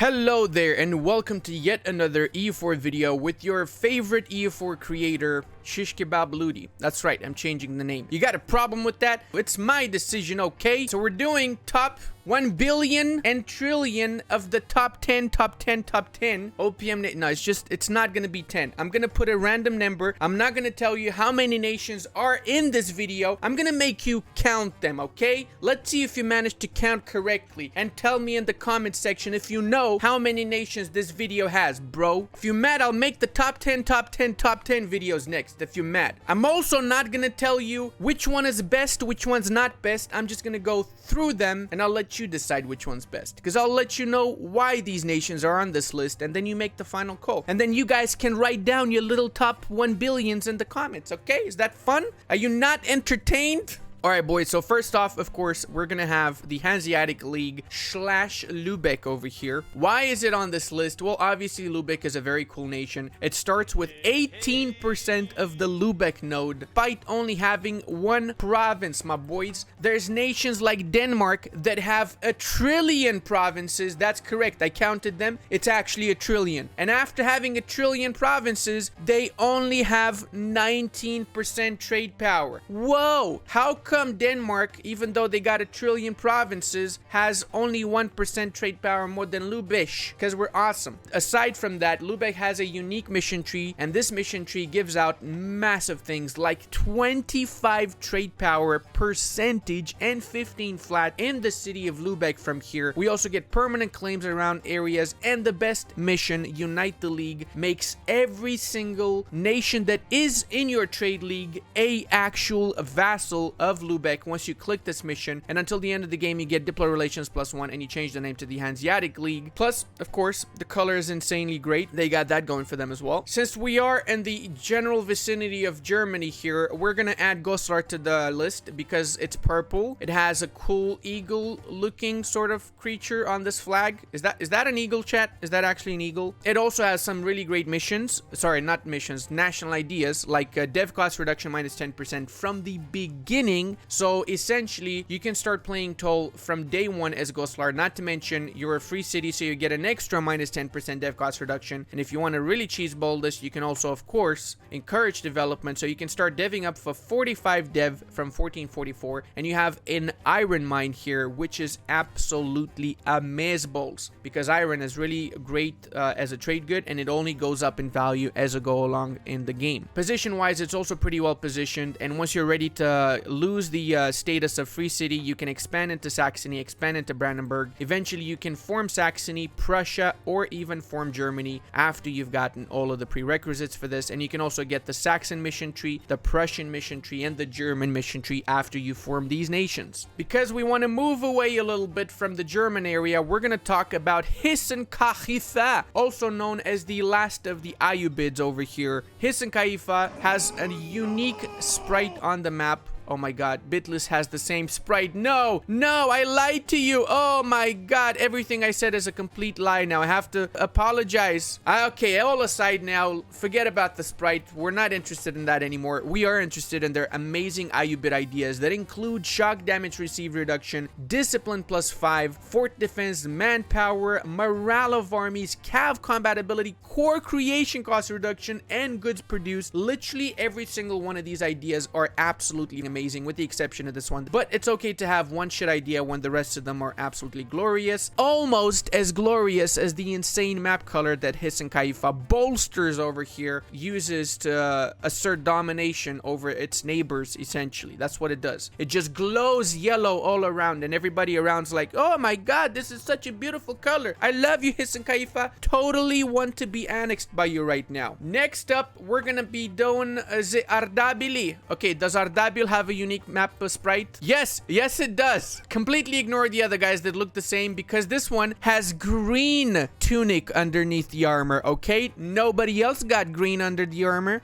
Hello there and welcome to yet another EU4 video with your favorite EU4 creator, Shish Kebab Ludi. That's right, I'm changing the name. You got a problem with that? It's my decision, okay? So we're doing top 1 billion and trillion of the top 10 OPM. No, it's not gonna be 10. I'm gonna put a random number. I'm not gonna tell you how many nations are in this video. I'm gonna make you count them, okay? Let's see if you managed to count correctly and tell me in the comment section if you know how many nations this video has, bro. If you're mad, I'll make the top 10 videos next if you're mad. I'm also not gonna tell you which one is best, which one's not best. I'm just gonna go through them and I'll let you decide which one's best, because I'll let you know why these nations are on this list and then you make the final call, and then you guys can write down your little top 1 billions in the comments. Okay, is that fun? Are you not entertained? Alright boys, so first off, of course, we're gonna have the Hanseatic League / Lübeck over here. Why is it on this list? Well, obviously Lübeck is a very cool nation. It starts with 18% of the Lübeck node, despite only having one province, my boys. There's nations like Denmark that have 1 trillion provinces. That's correct, I counted them. It's actually 1 trillion. And after having 1 trillion provinces, they only have 19% trade power. Whoa! How come Denmark, even though they got 1 trillion provinces, has only 1% trade power more than Lübeck? Because we're awesome. Aside from that, Lübeck has a unique mission tree, and this mission tree gives out massive things like 25 trade power percentage and 15 flat in the city of Lübeck from here. We also get permanent claims around areas, and the best mission, Unite the League, makes every single nation that is in your trade league a actual vassal of Lübeck once you click this mission, and until the end of the game you get Diplo Relations +1 and you change the name to the Hanseatic League. Plus, of course, the color is insanely great. They got that going for them as well. Since we are in the general vicinity of Germany here, we're gonna add Goslar to the list because it's purple. It has a cool eagle looking sort of creature on this flag. Is that an eagle, chat? Is that actually an eagle? It also has some really great missions. Sorry, not missions, national ideas, like dev cost reduction -10% from the beginning. So essentially, you can start playing Toll from day one as Goslar. Not to mention, you're a free city, so you get an extra -10% dev cost reduction. And if you want to really cheeseball this, you can also, of course, encourage development. So you can start deving up for 45 dev from 1444. And you have an iron mine here, which is absolutely amazeballs, because iron is really great as a trade good, and it only goes up in value as you go along in the game. Position-wise, it's also pretty well positioned. And once you're ready to lose the status of free city, you can expand into Saxony, expand into Brandenburg. Eventually you can form Saxony, Prussia, or even form Germany after you've gotten all of the prerequisites for this. And you can also get the Saxon mission tree, the Prussian mission tree, and the German mission tree after you form these nations. Because we want to move away a little bit from the German area, we're going to talk about Hessen-Kachifa, also known as the last of the Ayyubids over here. Hessen-Kachifa has a unique sprite on the map. Oh my god, Bitless has the same sprite. No, I lied to you. Oh my god, everything I said is a complete lie now. I have to apologize. Okay, all aside now, forget about the sprite. We're not interested in that anymore. We are interested in their amazing Ayyubid ideas that include shock damage received reduction, discipline +5, fort defense, manpower, morale of armies, cav combat ability, core creation cost reduction, and goods produced. Literally every single one of these ideas are absolutely amazing, with the exception of this one. But it's okay to have one shit idea when the rest of them are absolutely glorious. Almost as glorious as the insane map color that Hessen-Kachifa bolsters over here uses to assert domination over its neighbors, essentially. That's what it does. It just glows yellow all around, and everybody around's like, oh my god, this is such a beautiful color. I love you, Hessen-Kachifa. Totally want to be annexed by you right now. Next up, we're gonna be doing the Ardabili. Okay, does Ardabil have a unique map sprite? Yes it does. Completely ignore the other guys that look the same, because this one has green tunic underneath the armor. Okay, nobody else got green under the armor.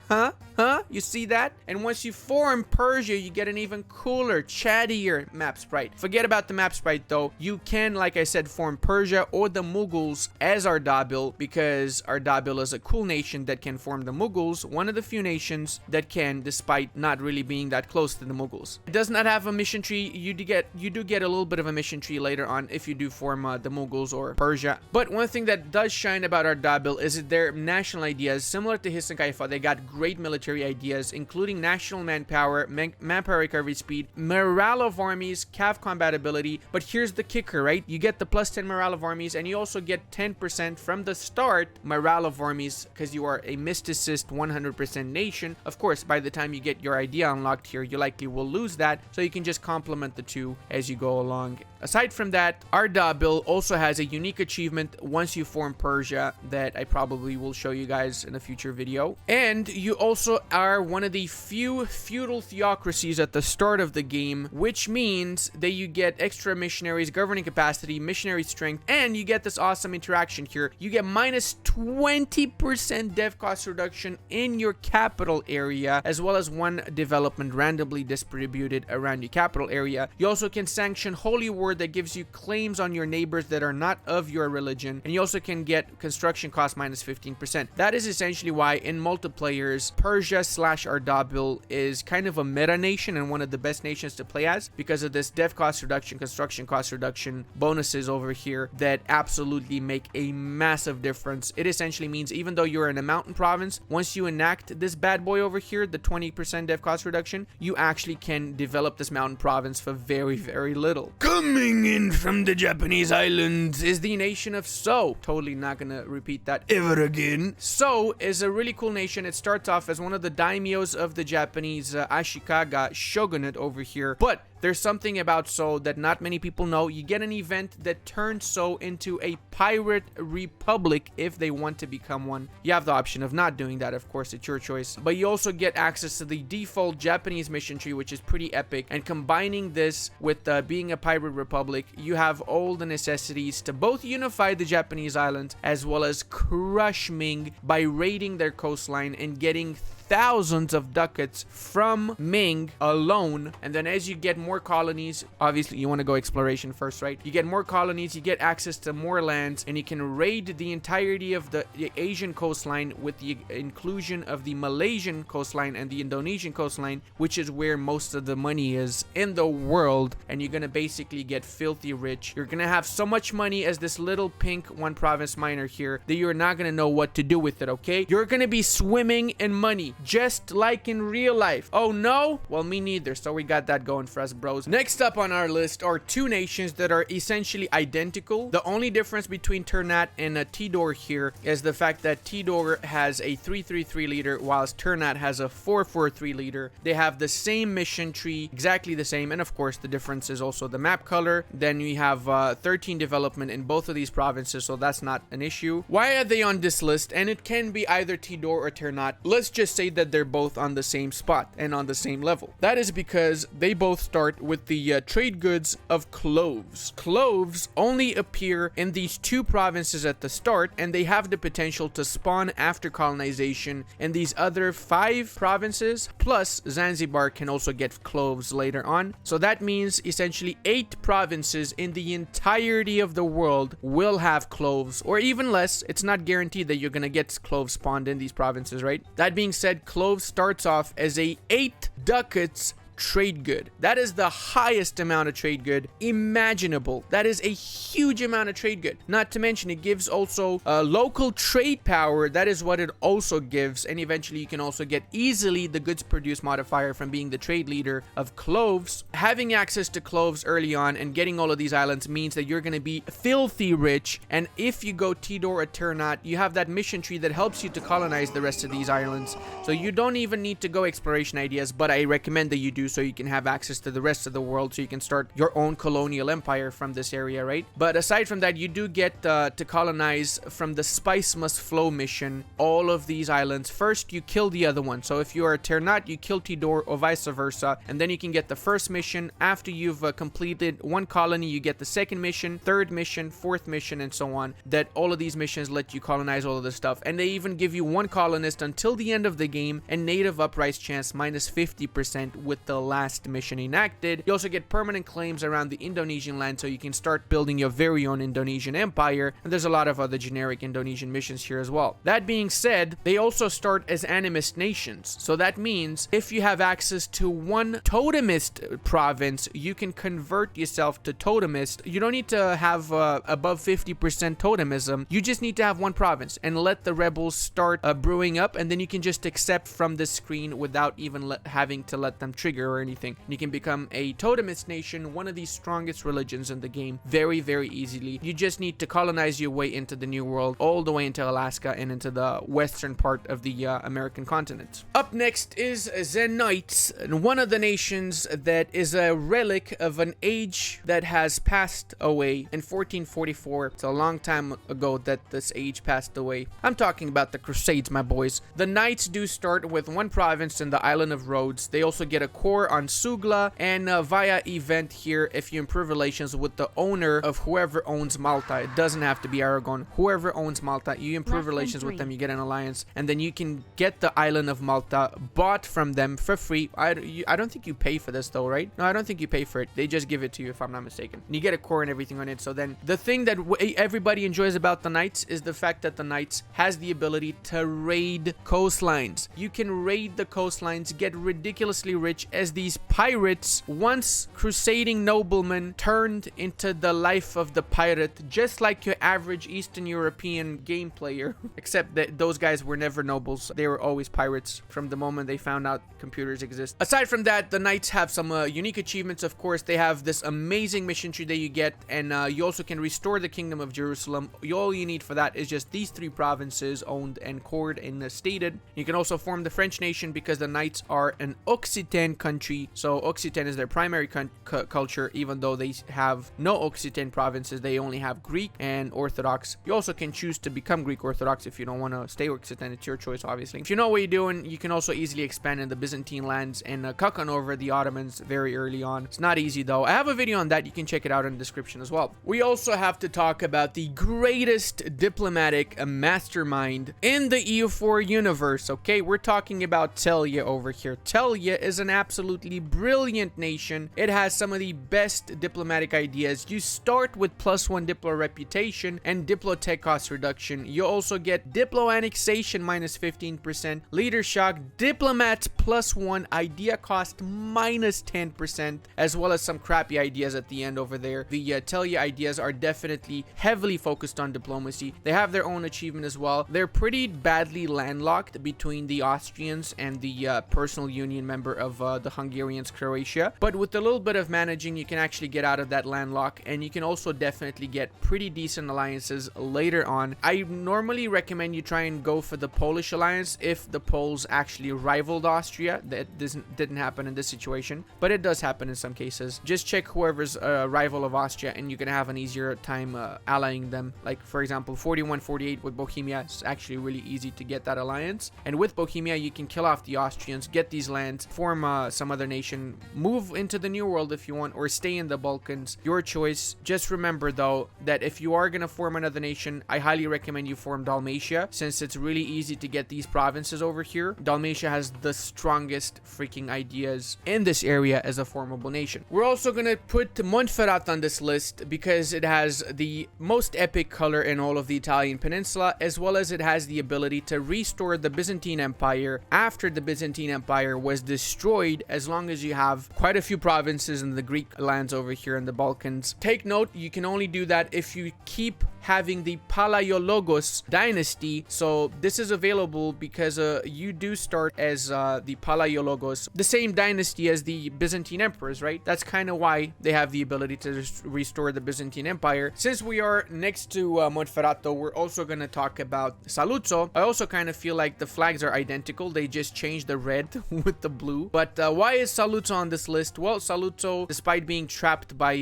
You see that? And once you form Persia, you get an even cooler, chattier map sprite. Forget about the map sprite though. You can, like I said, form Persia or the Mughals as Ardabil, because Ardabil is a cool nation that can form the Mughals, one of the few nations that can, despite not really being that close to the Mughals. It does not have a mission tree. You do get a little bit of a mission tree later on if you do form the Mughals or Persia. But one thing that does shine about Ardabil is their national ideas. Similar to Hiss and Kaifa, they got great military ideas, including national manpower, manpower recovery speed, morale of armies, cav combatability. But here's the kicker, right? You get the plus 10 morale of armies, and you also get 10% from the start morale of armies because you are a mysticist 100% nation. Of course, by the time you get your idea unlocked here, you likely will lose that, so you can just complement the two as you go along. Aside from that, Ardabil also has a unique achievement once you form Persia that I probably will show you guys in a future video. And you also are one of the few feudal theocracies at the start of the game, which means that you get extra missionaries, governing capacity, missionary strength, and you get this awesome interaction here. You get minus 20% dev cost reduction in your capital area, as well as one development randomly distributed around your capital area. You also can sanction holy war that gives you claims on your neighbors that are not of your religion, and you also can get construction cost minus 15%. That is essentially why in multiplayers, Persia / Ardabil is kind of a meta nation and one of the best nations to play as because of this dev cost reduction, construction cost reduction bonuses over here that absolutely make a massive difference. It essentially means even though you're in a mountain province, once you enact this bad boy over here, the 20% dev cost reduction, you actually can develop this mountain province for very, very little. Coming in from the Japanese islands is the nation of So. Totally not gonna repeat that ever again. So is a really cool nation. It starts off as one of the daimyos of the Japanese Ashikaga shogunate over here, but there's something about So that not many people know. You get an event that turns So into a pirate republic if they want to become one. You have the option of not doing that, of course, it's your choice. But you also get access to the default Japanese mission tree, which is pretty epic. And combining this with being a pirate republic, you have all the necessities to both unify the Japanese islands as well as crush Ming by raiding their coastline and getting thousands of ducats from Ming alone. And then as you get more colonies, obviously you want to go exploration first, right? You get more colonies, you get access to more lands, and you can raid the entirety of the Asian coastline with the inclusion of the Malaysian coastline and the Indonesian coastline, which is where most of the money is in the world. And you're gonna basically get filthy rich. You're gonna have so much money as this little pink one province miner here that you're not gonna know what to do with it, okay? You're gonna be swimming in money, just like in real life. Oh no? Well, me neither, so we got that going for us, bros. Next up on our list are two nations that are essentially identical. The only difference between Ternat and Tidor here is the fact that Tidor has a 333 leader, whilst Ternat has a 443 leader. They have the same mission tree, exactly the same, and of course the difference is also the map color. Then we have 13 development in both of these provinces, so that's not an issue. Why are they on this list? And it can be either Tidor or Ternat. Let's just say that they're both on the same spot and on the same level. That is because they both start with the trade goods of cloves. Cloves only appear in these two provinces at the start, and they have the potential to spawn after colonization in these other 5 provinces, plus Zanzibar can also get cloves later on. So that means essentially 8 provinces in the entirety of the world will have cloves, or even less. It's not guaranteed that you're gonna get cloves spawned in these provinces, right? That being said, cloves starts off as a 8 ducats trade good. That is the highest amount of trade good imaginable. That is a huge amount of trade good. Not to mention it gives also local trade power. That is what it also gives, and eventually you can also get easily the goods produced modifier from being the trade leader of cloves. Having access to cloves early on and getting all of these islands means that you're going to be filthy rich, and if you go Tidor or Ternat, you have that mission tree that helps you to colonize the rest of these islands, so you don't even need to go exploration ideas, but I recommend that you do so you can have access to the rest of the world, so you can start your own colonial empire from this area, right? But aside from that, you do get to colonize from the Spice Must Flow mission all of these islands. First, you kill the other one. So if you are Ternat, you kill Tidor, or vice versa, and then you can get the first mission. After you've completed one colony, you get the second mission, third mission, fourth mission, and so on. That all of these missions let you colonize all of this stuff, and they even give you one colonist until the end of the game, and native uprise chance minus 50% with the until last mission enacted. You also get permanent claims around the Indonesian land, so you can start building your very own Indonesian empire, and there's a lot of other generic Indonesian missions here as well. That being said, they also start as animist nations, so that means if you have access to one totemist province, you can convert yourself to totemist. You don't need to have above 50% totemism. You just need to have one province and let the rebels start brewing up, and then you can just accept from the screen without even having to let them trigger or anything. You can become a totemist nation, one of the strongest religions in the game, very, very easily. You just need to colonize your way into the New World, all the way into Alaska and into the western part of the American continent. Up next is Zen Knights, one of the nations that is a relic of an age that has passed away in 1444. It's a long time ago that this age passed away. I'm talking about the Crusades, my boys. The Knights do start with one province in the island of Rhodes. They also get a core on Sugla, and via event here, if you improve relations with the owner of whoever owns Malta, it doesn't have to be Aragon, whoever owns Malta, you improve relations with them, you get an alliance, and then you can get the island of Malta bought from them for free. I don't think you pay for this though, right? No, I don't think you pay for it. They just give it to you, if I'm not mistaken. And you get a core and everything on it. So then the thing that everybody enjoys about the Knights is the fact that the Knights has the ability to raid coastlines. You can raid the coastlines, get ridiculously rich as these pirates, once crusading noblemen, turned into the life of the pirate, just like your average Eastern European game player, except that those guys were never nobles. They were always pirates from the moment they found out computers exist. Aside from that, the Knights have some unique achievements. Of course, they have this amazing mission tree that you get, and you also can restore the Kingdom of Jerusalem. All you need for that is just these 3 provinces owned and cored and stated. You can also form the French nation because the Knights are an Occitan country, so Occitan is their primary culture, even though they have no Occitan provinces. They only have Greek and Orthodox. You also can choose to become Greek Orthodox if you don't want to stay Occitan. It's your choice, obviously. If you know what you're doing, you can also easily expand in the Byzantine lands and cuck on over the Ottomans very early on. It's not easy though. I have a video on that. You can check it out in the description as well. We also have to talk about the greatest diplomatic mastermind in the EU4 universe. Okay, we're talking about Telja over here. Telja is an absolutely brilliant nation. It has some of the best diplomatic ideas. You start with +1 Diplo reputation and Diplo tech cost reduction. You also get Diplo annexation -15%, leader shock, diplomats +1, idea cost -10%, as well as some crappy ideas at the end over there. The Telja ideas are definitely heavily focused on diplomacy. They have their own achievement as well. They're pretty badly landlocked between the Austrians and the personal union member of the Hungarians, Croatia. But with a little bit of managing, you can actually get out of that landlock, and you can also definitely get pretty decent alliances later on. I normally recommend you try and go for the Polish alliance if the Poles actually rivaled Austria. That didn't happen in this situation, but it does happen in some cases. Just check whoever's a rival of Austria, and you can have an easier time allying them. Like, for example, 41-48 with Bohemia. It's actually really easy to get that alliance. And with Bohemia, you can kill off the Austrians, get these lands, form some other nation, move into the New World if you want, or stay in the Balkans. Your choice. Just remember, though, that if you are going to form another nation, I highly recommend you form Dalmatia, since it's really easy to get these provinces over here. Dalmatia has the strongest freaking ideas in this area as a formable nation. We're also going to put Montferrat on this list because it has the most epic color in all of the Italian peninsula, as well as it has the ability to restore the Byzantine Empire after the Byzantine Empire was destroyed, as long as you have quite a few provinces in the Greek lands over here in the Balkans. Take note, you can only do that if you keep having the Palaiologos dynasty. So this is available because you do start as the Palaiologos, the same dynasty as the Byzantine emperors, right? That's kind of why they have the ability to restore the Byzantine Empire. Since we are next to Monferrato, we're also going to talk about Saluzzo. I also kind of feel like the flags are identical. They just changed the red with the blue. But why is Saluzzo on this list? Well, Saluzzo, despite being trapped by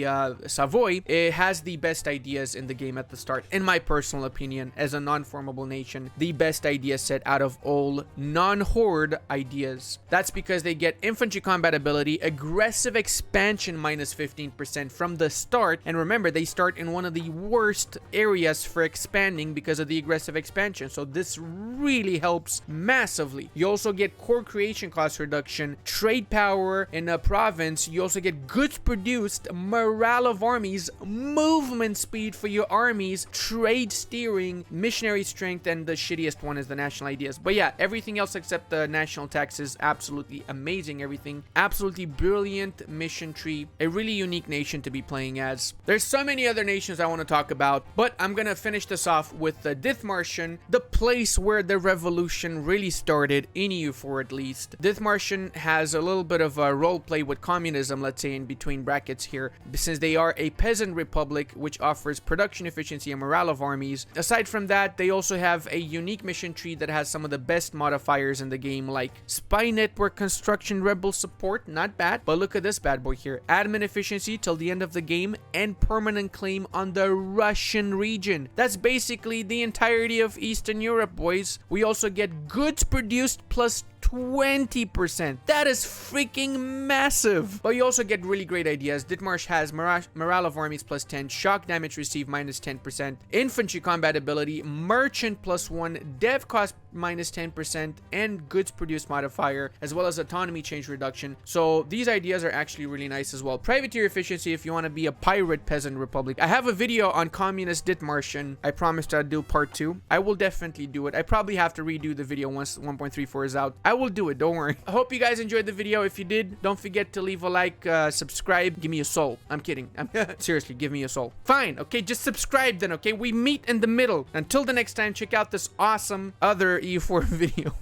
Savoy, it has the best ideas in the game at the start. start, in my personal opinion, as a non-formable nation, the best idea set out of all non-horde ideas. That's because they get infantry combat ability, aggressive expansion minus 15% from the start, and remember, they start in one of the worst areas for expanding because of the aggressive expansion, so this really helps massively. You also get core creation cost reduction, trade power in a province. You also get goods produced, morale of armies, movement speed for your armies, trade steering, missionary strength, and the shittiest one is the national ideas. But yeah, everything else except the national tax is absolutely amazing. Everything absolutely brilliant mission tree, a really unique nation to be playing as. There's so many other nations I want to talk about, but I'm gonna finish this off with the Dithmarschen, the place where the revolution really started in EU4 at least. Dithmarschen has a little bit of a role play with communism, let's say in between brackets here, since they are a peasant republic which offers production efficiency and morale of armies. Aside from that, they also have a unique mission tree that has some of the best modifiers in the game, like spy network construction, rebel support, not bad, but look at this bad boy here, admin efficiency till the end of the game, and permanent claim on the Russian region. That's basically the entirety of Eastern Europe, boys. We also get goods produced plus 20%. That is freaking massive. But you also get really great ideas. Dithmarsch has morale of armies plus 10, shock damage received minus 10%, infantry combat ability, merchant plus 1, dev cost minus 10%, and goods produced modifier, as well as autonomy change reduction. So these ideas are actually really nice as well. Privateer efficiency if you want to be a pirate peasant republic. I have a video on communist Dithmarschen. I promised I'd do part 2. I will definitely do it. I probably have to redo the video once 1.34 is out. I will do it, don't worry. I hope you guys enjoyed the video. If you did, don't forget to leave a like, subscribe, give me a soul. I'm kidding. Seriously, give me a soul. Fine, okay, just subscribe then, okay? We meet in the middle. Until the next time, check out this awesome other EU4 video.